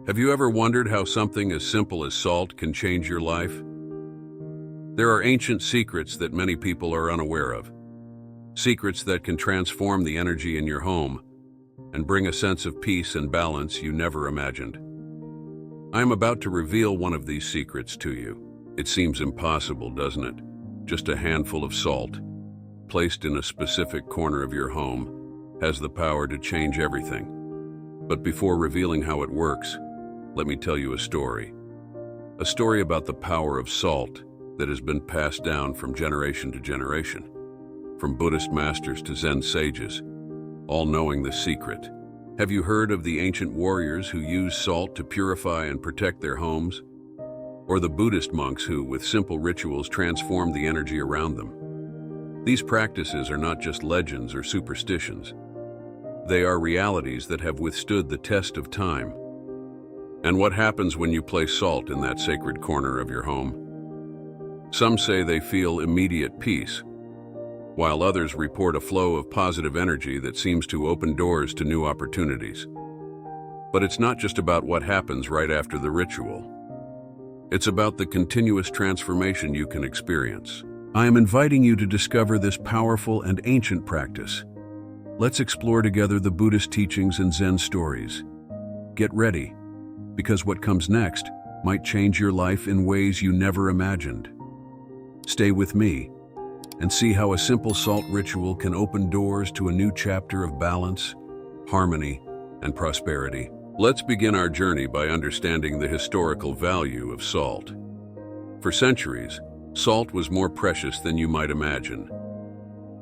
Have you ever wondered how something as simple as salt can change your life? There are ancient secrets that many people are unaware of. Secrets that can transform the energy in your home and bring a sense of peace and balance you never imagined. I am about to reveal one of these secrets to you. It seems impossible, doesn't it? Just a handful of salt, placed in a specific corner of your home, has the power to change everything. But before revealing how it works, let me tell you a story. A story about the power of salt that has been passed down from generation to generation, from Buddhist masters to Zen sages, all knowing the secret. Have you heard of the ancient warriors who used salt to purify and protect their homes? Or the Buddhist monks who, with simple rituals, transformed the energy around them? These practices are not just legends or superstitions. They are realities that have withstood the test of time. And what happens when you place salt in that sacred corner of your home? Some say they feel immediate peace, while others report a flow of positive energy that seems to open doors to new opportunities. But it's not just about what happens right after the ritual. It's about the continuous transformation you can experience. I am inviting you to discover this powerful and ancient practice. Let's explore together the Buddhist teachings and Zen stories. Get ready, because what comes next might change your life in ways you never imagined. Stay with me and see how a simple salt ritual can open doors to a new chapter of balance, harmony, and prosperity. Let's begin our journey by understanding the historical value of salt. For centuries, salt was more precious than you might imagine.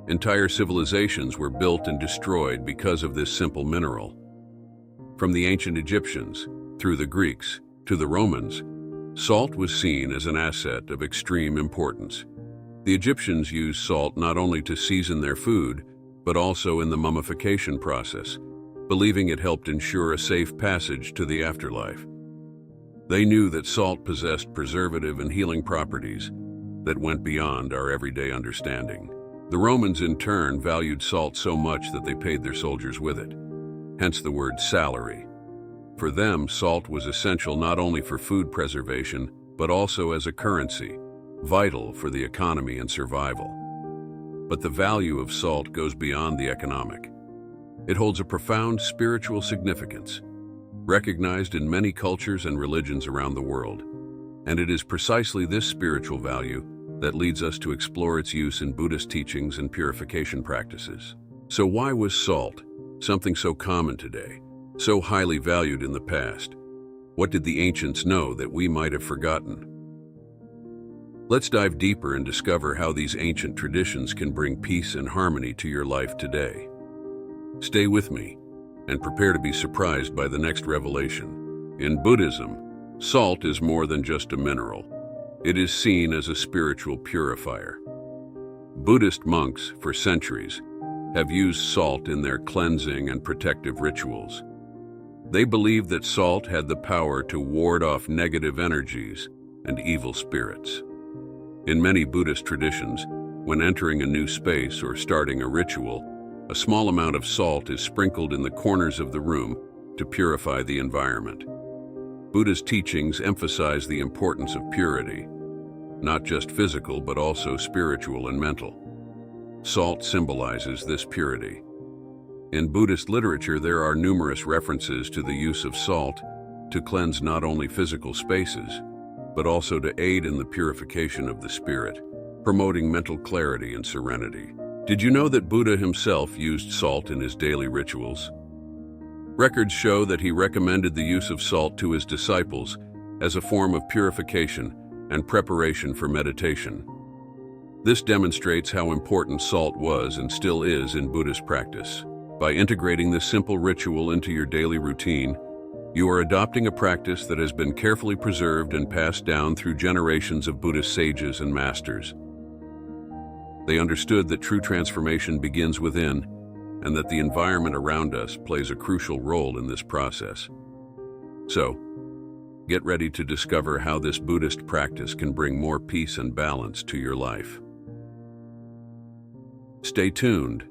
Entire civilizations were built and destroyed because of this simple mineral. From the ancient Egyptians, through the Greeks, to the Romans, salt was seen as an asset of extreme importance. The Egyptians used salt not only to season their food, but also in the mummification process, believing it helped ensure a safe passage to the afterlife. They knew that salt possessed preservative and healing properties that went beyond our everyday understanding. The Romans, in turn, valued salt so much that they paid their soldiers with it, hence the word salary. For them, salt was essential not only for food preservation, but also as a currency, vital for the economy and survival. But the value of salt goes beyond the economic. It holds a profound spiritual significance, recognized in many cultures and religions around the world. And it is precisely this spiritual value that leads us to explore its use in Buddhist teachings and purification practices. So why was salt, something so common today, so highly valued in the past? What did the ancients know that we might have forgotten? Let's dive deeper and discover how these ancient traditions can bring peace and harmony to your life today. Stay with me and prepare to be surprised by the next revelation. In Buddhism, salt is more than just a mineral. It is seen as a spiritual purifier. Buddhist monks, for centuries, have used salt in their cleansing and protective rituals. They believed that salt had the power to ward off negative energies and evil spirits. In many Buddhist traditions, when entering a new space or starting a ritual, a small amount of salt is sprinkled in the corners of the room to purify the environment. Buddha's teachings emphasize the importance of purity, not just physical but also spiritual and mental. Salt symbolizes this purity. In Buddhist literature, there are numerous references to the use of salt to cleanse not only physical spaces, but also to aid in the purification of the spirit, promoting mental clarity and serenity. Did you know that Buddha himself used salt in his daily rituals? Records show that he recommended the use of salt to his disciples as a form of purification and preparation for meditation. This demonstrates how important salt was and still is in Buddhist practice. By integrating this simple ritual into your daily routine, you are adopting a practice that has been carefully preserved and passed down through generations of Buddhist sages and masters. They understood that true transformation begins within, and that the environment around us plays a crucial role in this process. So, get ready to discover how this Buddhist practice can bring more peace and balance to your life. Stay tuned,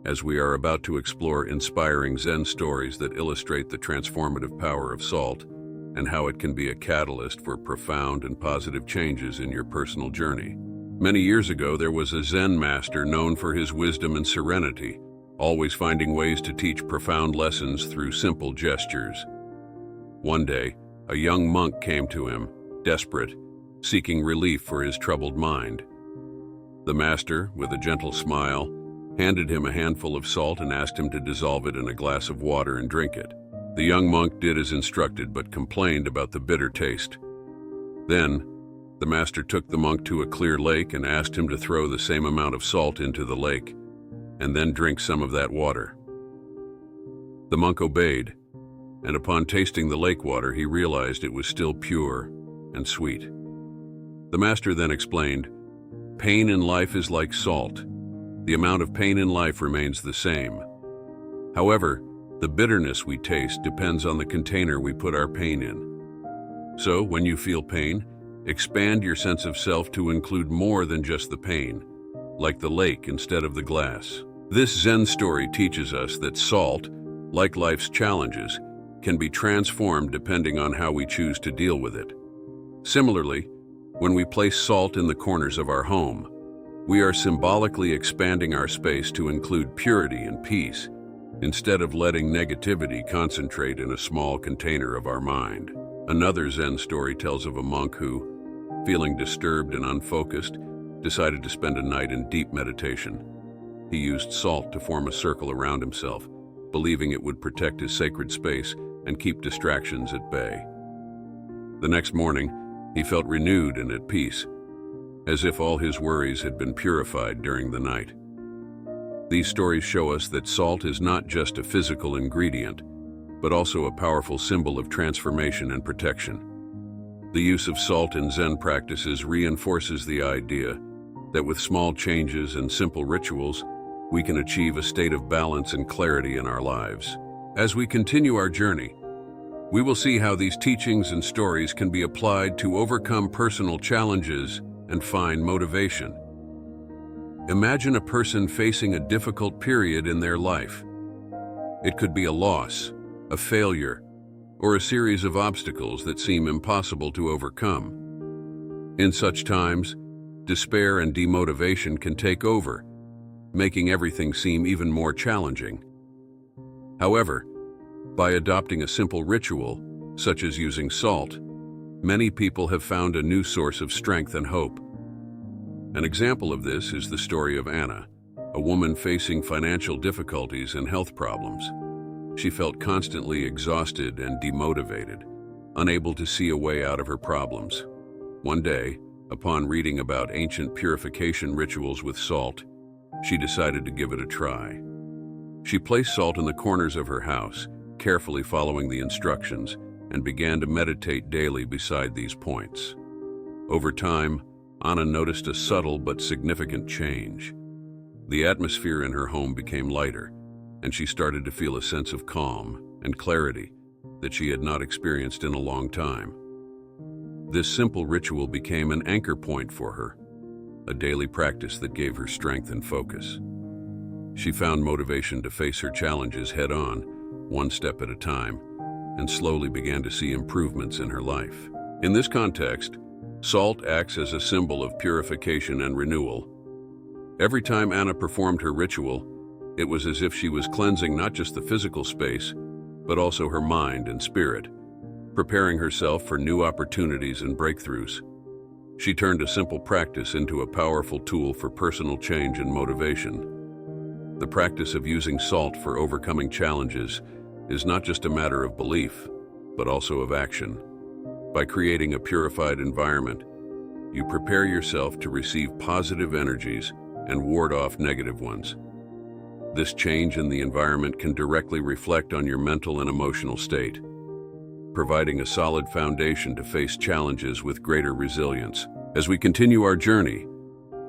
as we are about to explore inspiring Zen stories that illustrate the transformative power of salt and how it can be a catalyst for profound and positive changes in your personal journey. Many years ago, there was a Zen master known for his wisdom and serenity, always finding ways to teach profound lessons through simple gestures. One day, a young monk came to him, desperate, seeking relief for his troubled mind. The master, with a gentle smile, handed him a handful of salt and asked him to dissolve it in a glass of water and drink it. The young monk did as instructed, but complained about the bitter taste. Then, the master took the monk to a clear lake and asked him to throw the same amount of salt into the lake, and then drink some of that water. The monk obeyed, and upon tasting the lake water, he realized it was still pure and sweet. The master then explained, "Pain in life is like salt. The amount of pain in life remains the same. However, the bitterness we taste depends on the container we put our pain in. So, when you feel pain, expand your sense of self to include more than just the pain, like the lake instead of the glass." This Zen story teaches us that salt, like life's challenges, can be transformed depending on how we choose to deal with it. Similarly, when we place salt in the corners of our home, we are symbolically expanding our space to include purity and peace, instead of letting negativity concentrate in a small container of our mind. Another Zen story tells of a monk who, feeling disturbed and unfocused, decided to spend a night in deep meditation. He used salt to form a circle around himself, believing it would protect his sacred space and keep distractions at bay. The next morning, he felt renewed and at peace, as if all his worries had been purified during the night. These stories show us that salt is not just a physical ingredient, but also a powerful symbol of transformation and protection. The use of salt in Zen practices reinforces the idea that with small changes and simple rituals, we can achieve a state of balance and clarity in our lives. As we continue our journey, we will see how these teachings and stories can be applied to overcome personal challenges and find motivation. Imagine a person facing a difficult period in their life. It could be a loss, a failure, or a series of obstacles that seem impossible to overcome. In such times, despair and demotivation can take over, making everything seem even more challenging. However, by adopting a simple ritual, such as using salt, many people have found a new source of strength and hope. An example of this is the story of Anna, a woman facing financial difficulties and health problems. She felt constantly exhausted and demotivated, unable to see a way out of her problems. One day, upon reading about ancient purification rituals with salt, she decided to give it a try. She placed salt in the corners of her house, carefully following the instructions, and began to meditate daily beside these points. Over time, Anna noticed a subtle but significant change. The atmosphere in her home became lighter, and she started to feel a sense of calm and clarity that she had not experienced in a long time. This simple ritual became an anchor point for her, a daily practice that gave her strength and focus. She found motivation to face her challenges head-on, one step at a time, and slowly began to see improvements in her life. In this context, salt acts as a symbol of purification and renewal. Every time Anna performed her ritual, it was as if she was cleansing not just the physical space, but also her mind and spirit, preparing herself for new opportunities and breakthroughs. She turned a simple practice into a powerful tool for personal change and motivation. The practice of using salt for overcoming challenges is not just a matter of belief, but also of action. By creating a purified environment, you prepare yourself to receive positive energies and ward off negative ones. This change in the environment can directly reflect on your mental and emotional state, providing a solid foundation to face challenges with greater resilience. As we continue our journey,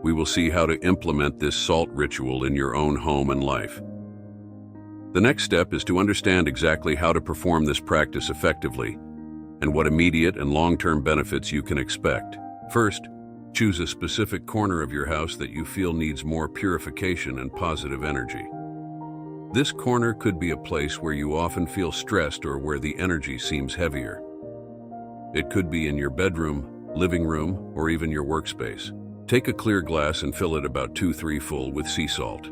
we will see how to implement this salt ritual in your own home and life. The next step is to understand exactly how to perform this practice effectively and what immediate and long-term benefits you can expect. First, choose a specific corner of your house that you feel needs more purification and positive energy. This corner could be a place where you often feel stressed or where the energy seems heavier. It could be in your bedroom, living room, or even your workspace. Take a clear glass and fill it about 2-3 full with sea salt.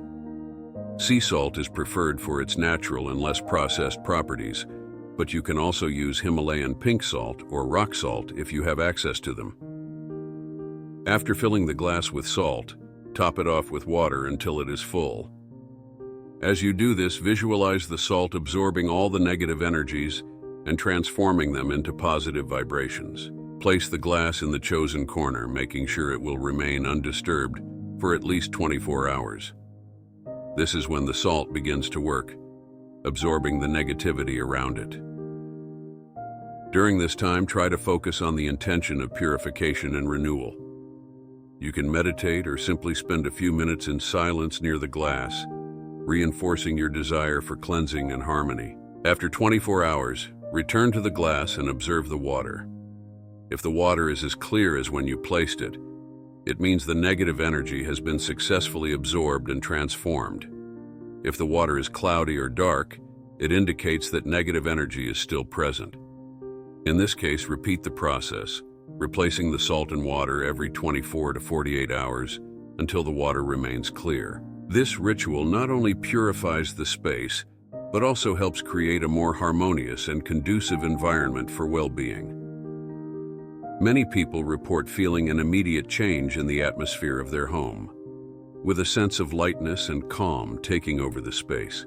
Sea salt is preferred for its natural and less processed properties, but you can also use Himalayan pink salt or rock salt if you have access to them. After filling the glass with salt, top it off with water until it is full. As you do this, visualize the salt absorbing all the negative energies and transforming them into positive vibrations. Place the glass in the chosen corner, making sure it will remain undisturbed for at least 24 hours. This is when the salt begins to work, absorbing the negativity around it. During this time, try to focus on the intention of purification and renewal. You can meditate or simply spend a few minutes in silence near the glass, reinforcing your desire for cleansing and harmony. After 24 hours, return to the glass and observe the water. If the water is as clear as when you placed it, it means the negative energy has been successfully absorbed and transformed. If the water is cloudy or dark, it indicates that negative energy is still present. In this case, repeat the process, replacing the salt and water every 24 to 48 hours until the water remains clear. This ritual not only purifies the space, but also helps create a more harmonious and conducive environment for well-being. Many people report feeling an immediate change in the atmosphere of their home, with a sense of lightness and calm taking over the space.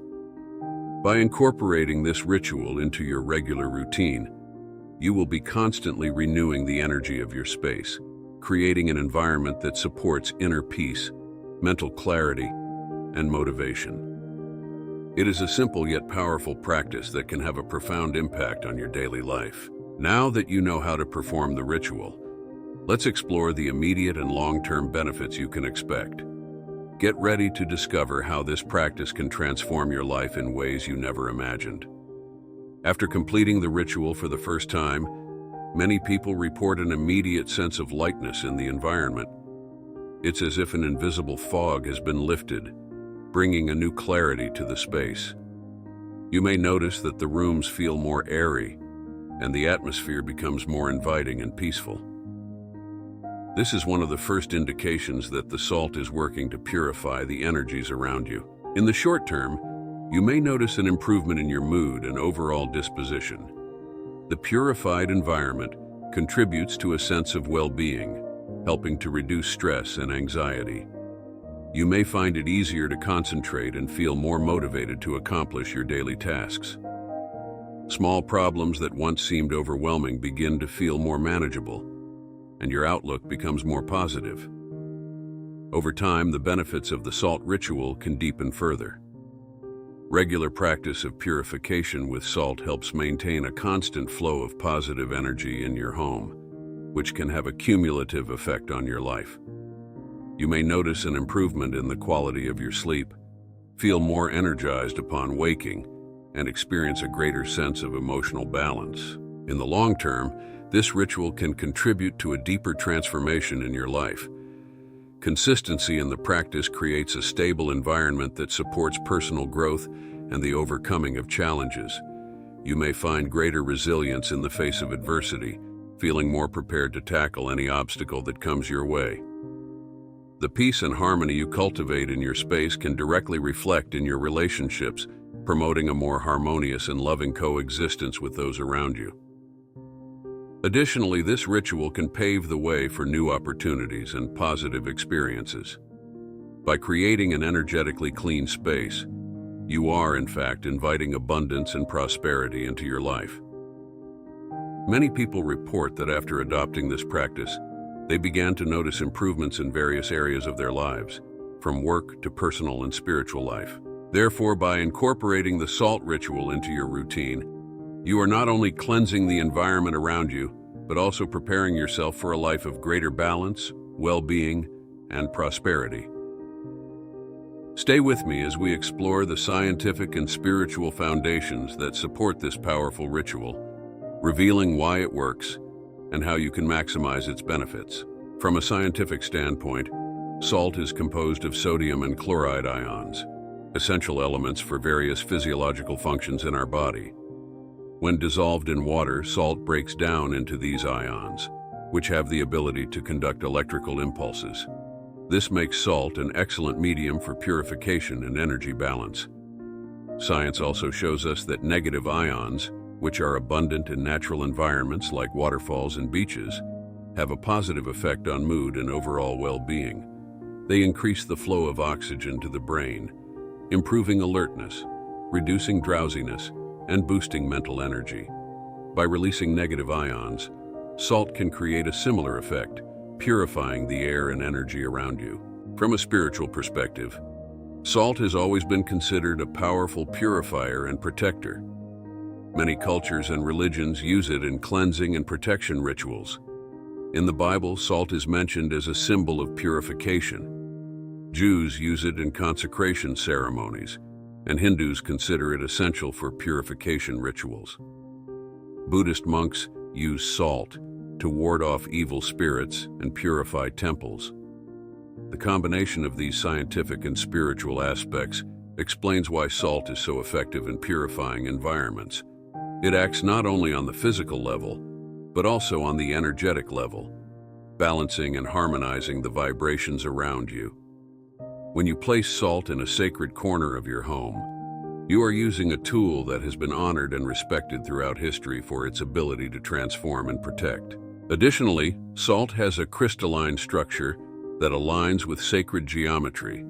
By incorporating this ritual into your regular routine, you will be constantly renewing the energy of your space, creating an environment that supports inner peace, mental clarity, and motivation. It is a simple yet powerful practice that can have a profound impact on your daily life. Now that you know how to perform the ritual, let's explore the immediate and long-term benefits you can expect. Get ready to discover how this practice can transform your life in ways you never imagined. After completing the ritual for the first time, many people report an immediate sense of lightness in the environment. It's as if an invisible fog has been lifted, bringing a new clarity to the space. You may notice that the rooms feel more airy, and the atmosphere becomes more inviting and peaceful. This is one of the first indications that the salt is working to purify the energies around you. In the short term, you may notice an improvement in your mood and overall disposition. The purified environment contributes to a sense of well-being, helping to reduce stress and anxiety. You may find it easier to concentrate and feel more motivated to accomplish your daily tasks. Small problems that once seemed overwhelming begin to feel more manageable, and your outlook becomes more positive. Over time, the benefits of the salt ritual can deepen further. Regular practice of purification with salt helps maintain a constant flow of positive energy in your home, which can have a cumulative effect on your life. You may notice an improvement in the quality of your sleep, feel more energized upon waking, and experience a greater sense of emotional balance. In the long term, this ritual can contribute to a deeper transformation in your life. Consistency in the practice creates a stable environment that supports personal growth and the overcoming of challenges. You may find greater resilience in the face of adversity, feeling more prepared to tackle any obstacle that comes your way. The peace and harmony you cultivate in your space can directly reflect in your relationships, promoting a more harmonious and loving coexistence with those around you. Additionally, this ritual can pave the way for new opportunities and positive experiences. By creating an energetically clean space, you are, in fact, inviting abundance and prosperity into your life. Many people report that after adopting this practice, they began to notice improvements in various areas of their lives, from work to personal and spiritual life. Therefore, by incorporating the salt ritual into your routine, you are not only cleansing the environment around you, but also preparing yourself for a life of greater balance, well-being, and prosperity. Stay with me as we explore the scientific and spiritual foundations that support this powerful ritual, revealing why it works and how you can maximize its benefits. From a scientific standpoint, salt is composed of sodium and chloride ions, essential elements for various physiological functions in our body. When dissolved in water, salt breaks down into these ions, which have the ability to conduct electrical impulses. This makes salt an excellent medium for purification and energy balance. Science also shows us that negative ions, which are abundant in natural environments like waterfalls and beaches, have a positive effect on mood and overall well-being. They increase the flow of oxygen to the brain, improving alertness, reducing drowsiness, and boosting mental energy. By releasing negative ions, salt can create a similar effect, purifying the air and energy around you. From a spiritual perspective, salt has always been considered a powerful purifier and protector. Many cultures and religions use it in cleansing and protection rituals. In the Bible, salt is mentioned as a symbol of purification. Jews use it in consecration ceremonies, and Hindus consider it essential for purification rituals. Buddhist monks use salt to ward off evil spirits and purify temples. The combination of these scientific and spiritual aspects explains why salt is so effective in purifying environments. It acts not only on the physical level, but also on the energetic level, balancing and harmonizing the vibrations around you. When you place salt in a sacred corner of your home, you are using a tool that has been honored and respected throughout history for its ability to transform and protect. Additionally, salt has a crystalline structure that aligns with sacred geometry,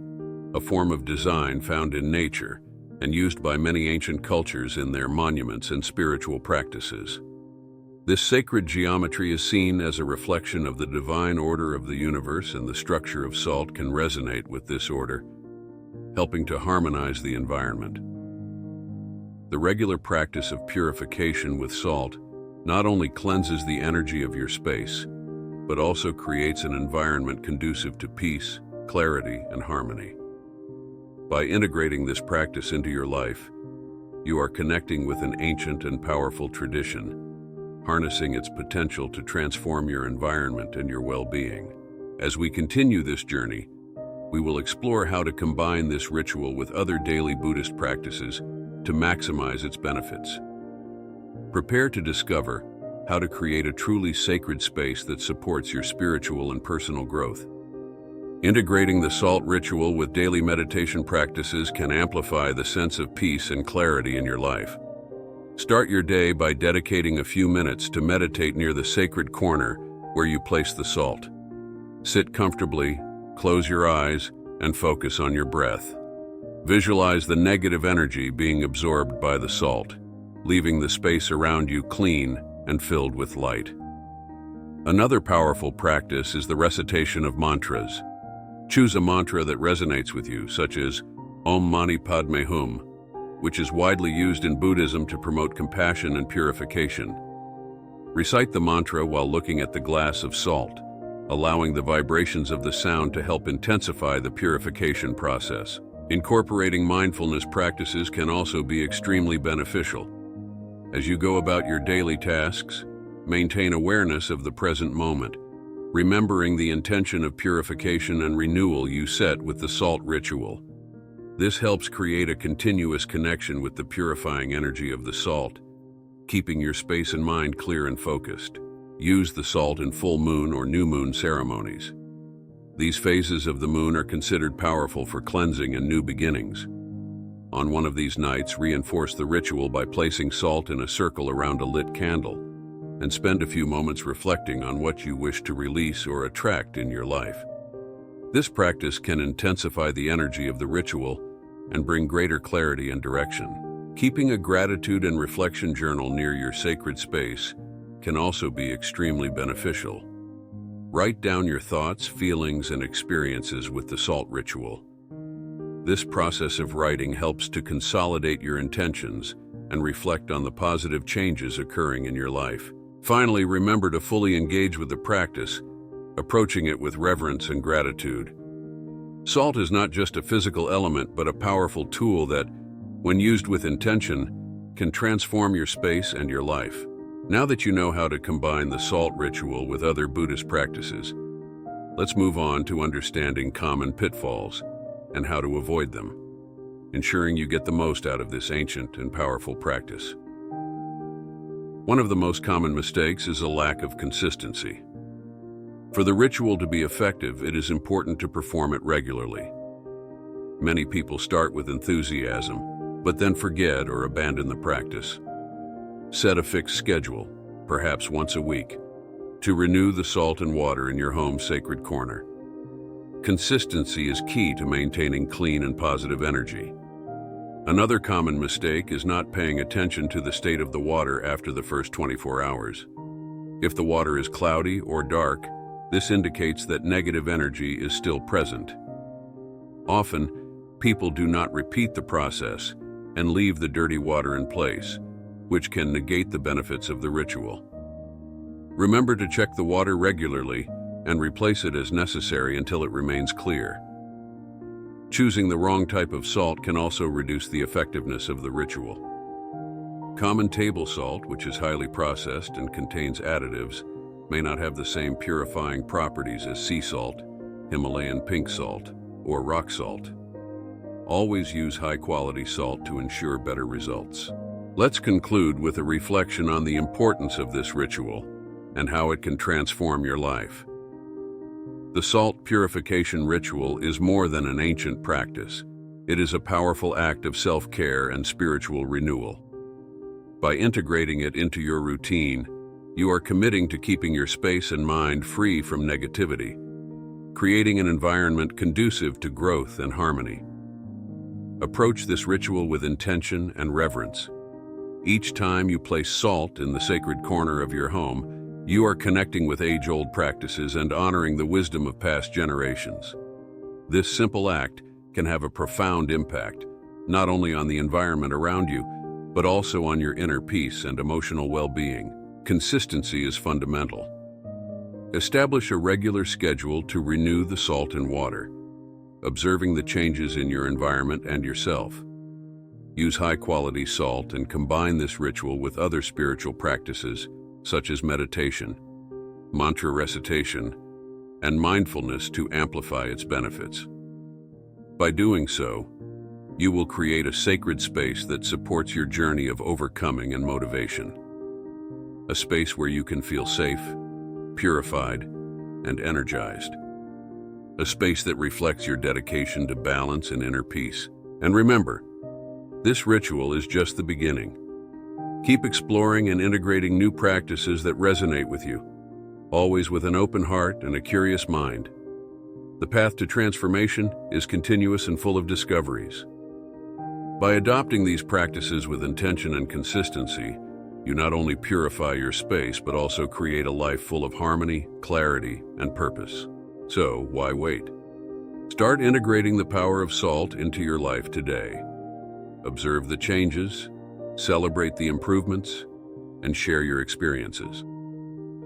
a form of design found in nature and used by many ancient cultures in their monuments and spiritual practices. This sacred geometry is seen as a reflection of the divine order of the universe, and the structure of salt can resonate with this order, helping to harmonize the environment. The regular practice of purification with salt not only cleanses the energy of your space, but also creates an environment conducive to peace, clarity, and harmony. By integrating this practice into your life, you are connecting with an ancient and powerful tradition, harnessing its potential to transform your environment and your well-being. As we continue this journey, we will explore how to combine this ritual with other daily Buddhist practices to maximize its benefits. Prepare to discover how to create a truly sacred space that supports your spiritual and personal growth. Integrating the salt ritual with daily meditation practices can amplify the sense of peace and clarity in your life. Start your day by dedicating a few minutes to meditate near the sacred corner where you place the salt. Sit comfortably, close your eyes, and focus on your breath. Visualize the negative energy being absorbed by the salt, leaving the space around you clean and filled with light. Another powerful practice is the recitation of mantras. Choose a mantra that resonates with you, such as Om Mani Padme Hum, which is widely used in Buddhism to promote compassion and purification. Recite the mantra while looking at the glass of salt, allowing the vibrations of the sound to help intensify the purification process. Incorporating mindfulness practices can also be extremely beneficial. As you go about your daily tasks, maintain awareness of the present moment, remembering the intention of purification and renewal you set with the salt ritual. This helps create a continuous connection with the purifying energy of the salt, keeping your space and mind clear and focused. Use the salt in full moon or new moon ceremonies. These phases of the moon are considered powerful for cleansing and new beginnings. On one of these nights, reinforce the ritual by placing salt in a circle around a lit candle, and spend a few moments reflecting on what you wish to release or attract in your life. This practice can intensify the energy of the ritual and bring greater clarity and direction. Keeping a gratitude and reflection journal near your sacred space can also be extremely beneficial. Write down your thoughts, feelings, and experiences with the salt ritual. This process of writing helps to consolidate your intentions and reflect on the positive changes occurring in your life. Finally, remember to fully engage with the practice, approaching it with reverence and gratitude. Salt is not just a physical element, but a powerful tool that, when used with intention, can transform your space and your life. Now that you know how to combine the salt ritual with other Buddhist practices, let's move on to understanding common pitfalls and how to avoid them, ensuring you get the most out of this ancient and powerful practice. One of the most common mistakes is a lack of consistency. For the ritual to be effective, it is important to perform it regularly. Many people start with enthusiasm, but then forget or abandon the practice. Set a fixed schedule, perhaps once a week, to renew the salt and water in your home's sacred corner. Consistency is key to maintaining clean and positive energy. Another common mistake is not paying attention to the state of the water after the first 24 hours. If the water is cloudy or dark, this indicates that negative energy is still present. Often, people do not repeat the process and leave the dirty water in place, which can negate the benefits of the ritual. Remember to check the water regularly and replace it as necessary until it remains clear. Choosing the wrong type of salt can also reduce the effectiveness of the ritual. Common table salt, which is highly processed and contains additives, may not have the same purifying properties as sea salt, Himalayan pink salt, or rock salt. Always use high-quality salt to ensure better results. Let's conclude with a reflection on the importance of this ritual and how it can transform your life. The salt purification ritual is more than an ancient practice. It is a powerful act of self-care and spiritual renewal. By integrating it into your routine, you are committing to keeping your space and mind free from negativity, creating an environment conducive to growth and harmony. Approach this ritual with intention and reverence. Each time you place salt in the sacred corner of your home, you are connecting with age-old practices and honoring the wisdom of past generations. This simple act can have a profound impact, not only on the environment around you, but also on your inner peace and emotional well-being. Consistency is fundamental. Establish a regular schedule to renew the salt and water, observing the changes in your environment and yourself. Use high-quality salt and combine this ritual with other spiritual practices such as meditation, mantra recitation, and mindfulness to amplify its benefits. By doing so, you will create a sacred space that supports your journey of overcoming and motivation. A space where you can feel safe, purified, and energized. A space that reflects your dedication to balance and inner peace. And remember, this ritual is just the beginning. Keep exploring and integrating new practices that resonate with you, always with an open heart and a curious mind. The path to transformation is continuous and full of discoveries. By adopting these practices with intention and consistency, you not only purify your space, but also create a life full of harmony, clarity, and purpose. So, why wait? Start integrating the power of salt into your life today. Observe the changes, celebrate the improvements, and share your experiences.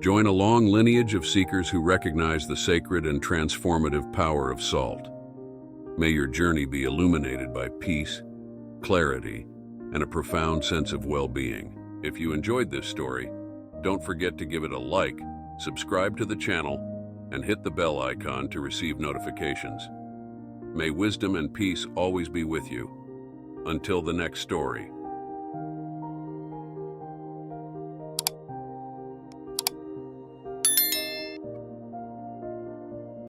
Join a long lineage of seekers who recognize the sacred and transformative power of salt. May your journey be illuminated by peace, clarity, and a profound sense of well-being. If you enjoyed this story, don't forget to give it a like, subscribe to the channel, and hit the bell icon to receive notifications. May wisdom and peace always be with you. Until the next story.